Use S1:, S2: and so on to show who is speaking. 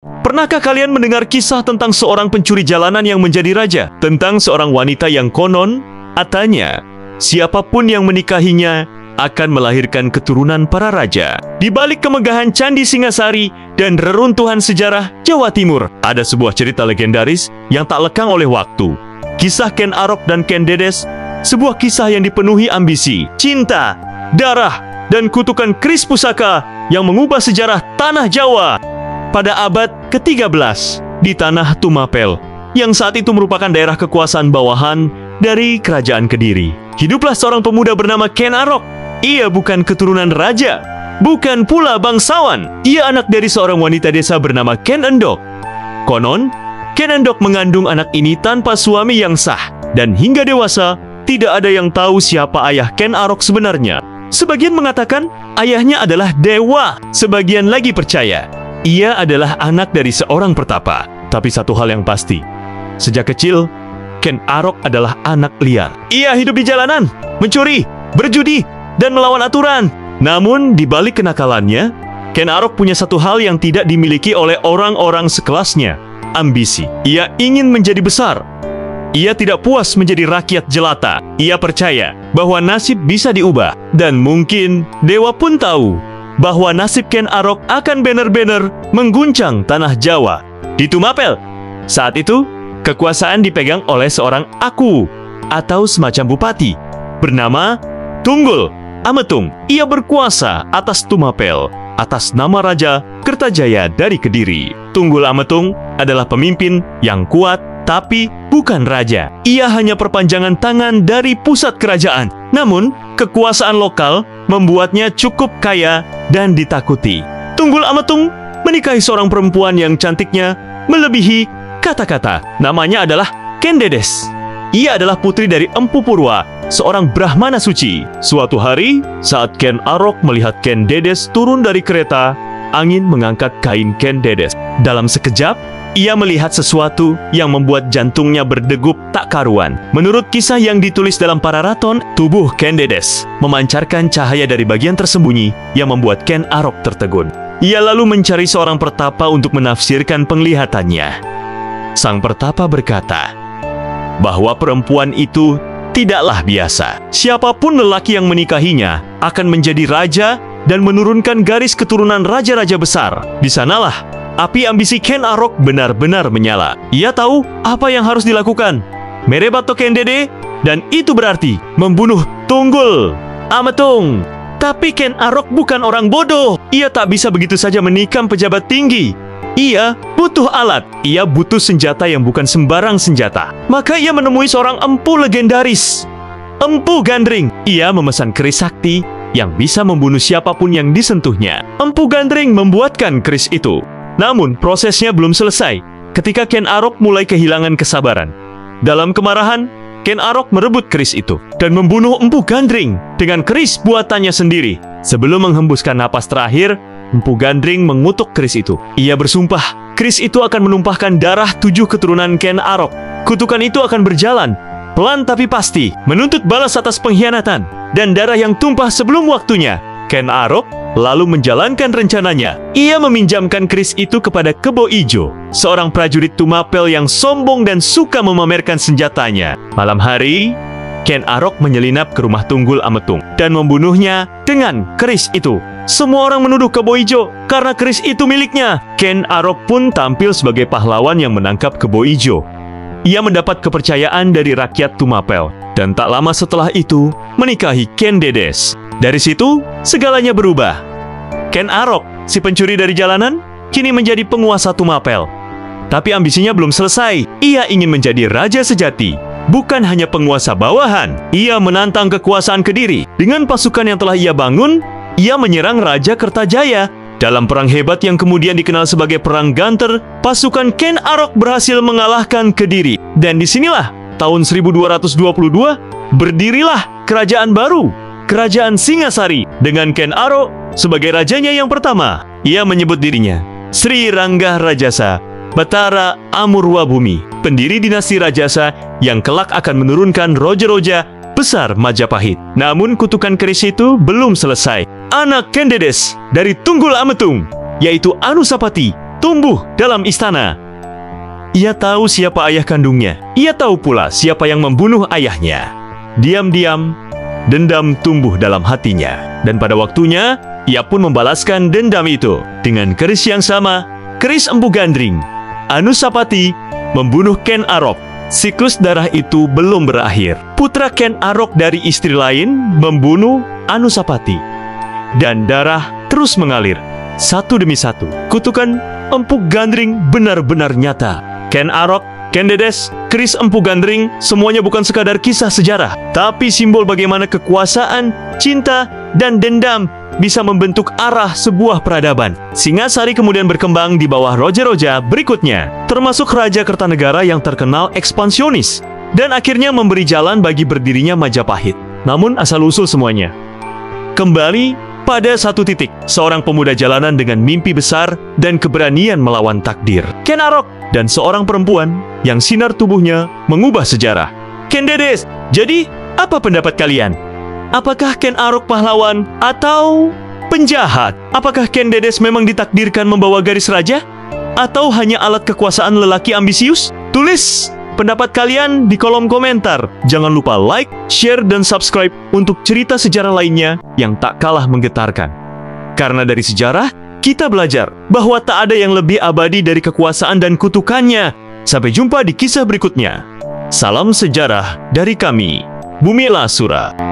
S1: Pernahkah kalian mendengar kisah tentang seorang pencuri jalanan yang menjadi raja? Tentang seorang wanita yang konon, katanya, siapapun yang menikahinya akan melahirkan keturunan para raja. Di balik kemegahan Candi Singasari dan reruntuhan sejarah Jawa Timur, ada sebuah cerita legendaris yang tak lekang oleh waktu. Kisah Ken Arok dan Ken Dedes, sebuah kisah yang dipenuhi ambisi, cinta, darah, dan kutukan keris pusaka yang mengubah sejarah tanah Jawa pada abad ke-13 di tanah Tumapel, yang saat itu merupakan daerah kekuasaan bawahan dari Kerajaan Kediri. Hiduplah seorang pemuda bernama Ken Arok. Ia bukan keturunan raja, bukan pula bangsawan. Ia anak dari seorang wanita desa bernama Ken Endok. Konon, Ken Endok mengandung anak ini tanpa suami yang sah, dan hingga dewasa tidak ada yang tahu siapa ayah Ken Arok sebenarnya. Sebagian mengatakan ayahnya adalah dewa, sebagian lagi percaya ia adalah anak dari seorang pertapa. Tapi satu hal yang pasti, sejak kecil Ken Arok adalah anak liar. Ia hidup di jalanan, mencuri, berjudi, dan melawan aturan. Namun, di balik kenakalannya, Ken Arok punya satu hal yang tidak dimiliki oleh orang-orang sekelasnya: ambisi. Ia ingin menjadi besar. Ia tidak puas menjadi rakyat jelata. Ia percaya bahwa nasib bisa diubah. Dan mungkin dewa pun tahu bahwa nasib Ken Arok akan benar-benar mengguncang tanah Jawa. Di Tumapel, saat itu, kekuasaan dipegang oleh seorang aku atau semacam bupati bernama Tunggul Ametung. Ia berkuasa atas Tumapel atas nama Raja Kertajaya dari Kediri. Tunggul Ametung adalah pemimpin yang kuat, tapi bukan raja. Ia hanya perpanjangan tangan dari pusat kerajaan. Namun, kekuasaan lokal membuatnya cukup kaya dan ditakuti. Tunggul Ametung menikahi seorang perempuan yang cantiknya melebihi kata-kata. Namanya adalah Ken Dedes. Ia adalah putri dari Empu Purwa, seorang Brahmana suci. Suatu hari, saat Ken Arok melihat Ken Dedes turun dari kereta, angin mengangkat kain Ken Dedes. Dalam sekejap, ia melihat sesuatu yang membuat jantungnya berdegup tak karuan. Menurut kisah yang ditulis dalam Pararaton, tubuh Ken Dedes memancarkan cahaya dari bagian tersembunyi yang membuat Ken Arok tertegun. Ia lalu mencari seorang pertapa untuk menafsirkan penglihatannya. Sang pertapa berkata bahwa perempuan itu tidaklah biasa. Siapapun lelaki yang menikahinya akan menjadi raja dan menurunkan garis keturunan raja-raja besar. Di sanalah api ambisi Ken Arok benar-benar menyala. Ia tahu apa yang harus dilakukan: merebato Ken Dede, dan itu berarti membunuh Tunggul Ametung. Tapi Ken Arok bukan orang bodoh. Ia tak bisa begitu saja menikam pejabat tinggi. Ia butuh alat. Ia butuh senjata yang bukan sembarang senjata. Maka ia menemui seorang empu legendaris, Empu Gandring. Ia memesan keris sakti yang bisa membunuh siapapun yang disentuhnya. Empu Gandring membuatkan keris itu. Namun prosesnya belum selesai ketika Ken Arok mulai kehilangan kesabaran. Dalam kemarahan, Ken Arok merebut keris itu dan membunuh Empu Gandring dengan keris buatannya sendiri. Sebelum menghembuskan napas terakhir, Empu Gandring mengutuk keris itu. Ia bersumpah keris itu akan menumpahkan darah 7 keturunan Ken Arok. Kutukan itu akan berjalan pelan tapi pasti, menuntut balas atas pengkhianatan dan darah yang tumpah sebelum waktunya. Ken Arok lalu menjalankan rencananya. Ia meminjamkan keris itu kepada Kebo Ijo, seorang prajurit Tumapel yang sombong dan suka memamerkan senjatanya. Malam hari, Ken Arok menyelinap ke rumah Tunggul Ametung dan membunuhnya dengan keris itu. Semua orang menuduh Kebo Ijo karena keris itu miliknya. Ken Arok pun tampil sebagai pahlawan yang menangkap Kebo Ijo. Ia mendapat kepercayaan dari rakyat Tumapel dan tak lama setelah itu menikahi Ken Dedes. Dari situ, segalanya berubah. Ken Arok, si pencuri dari jalanan, kini menjadi penguasa Tumapel. Tapi ambisinya belum selesai. Ia ingin menjadi raja sejati, bukan hanya penguasa bawahan. Ia menantang kekuasaan Kediri. Dengan pasukan yang telah ia bangun, ia menyerang Raja Kertajaya. Dalam perang hebat yang kemudian dikenal sebagai Perang Ganter, pasukan Ken Arok berhasil mengalahkan Kediri. Dan disinilah, tahun 1222, berdirilah kerajaan baru, Kerajaan Singasari, dengan Ken Arok sebagai rajanya yang pertama. Ia menyebut dirinya Sri Rangga Rajasa Batara Amurwa Bumi, pendiri dinasti Rajasa yang kelak akan menurunkan roja-roja besar Majapahit. Namun kutukan keris itu belum selesai. Anak Ken Dedes dari Tunggul Ametung, yaitu Anusapati, tumbuh dalam istana. Ia tahu siapa ayah kandungnya. Ia tahu pula siapa yang membunuh ayahnya. Diam-diam, dendam tumbuh dalam hatinya. Dan pada waktunya, ia pun membalaskan dendam itu. Dengan keris yang sama, keris Empu Gandring, Anusapati membunuh Ken Arok. Siklus darah itu belum berakhir. Putra Ken Arok dari istri lain membunuh Anusapati. Dan darah terus mengalir, satu demi satu. Kutukan Empu Gandring benar-benar nyata. Ken Arok, Ken Dedes, keris Empu Gandring, semuanya bukan sekadar kisah sejarah, tapi simbol bagaimana kekuasaan, cinta, dan dendam bisa membentuk arah sebuah peradaban. Singasari kemudian berkembang di bawah roja-roja berikutnya, termasuk Raja Kertanegara yang terkenal ekspansionis, dan akhirnya memberi jalan bagi berdirinya Majapahit. Namun asal-usul semuanya kembali pada satu titik, seorang pemuda jalanan dengan mimpi besar dan keberanian melawan takdir. Ken Arok dan seorang perempuan yang sinar tubuhnya mengubah sejarah. Ken Dedes, jadi apa pendapat kalian? Apakah Ken Arok pahlawan atau penjahat? Apakah Ken Dedes memang ditakdirkan membawa garis raja? Atau hanya alat kekuasaan lelaki ambisius? Tulis pendapat kalian di kolom komentar. Jangan lupa like, share, dan subscribe untuk cerita sejarah lainnya yang tak kalah menggetarkan. Karena dari sejarah, kita belajar bahwa tak ada yang lebih abadi dari kekuasaan dan kutukannya. Sampai jumpa di kisah berikutnya. Salam sejarah dari kami, Bumi Lasura.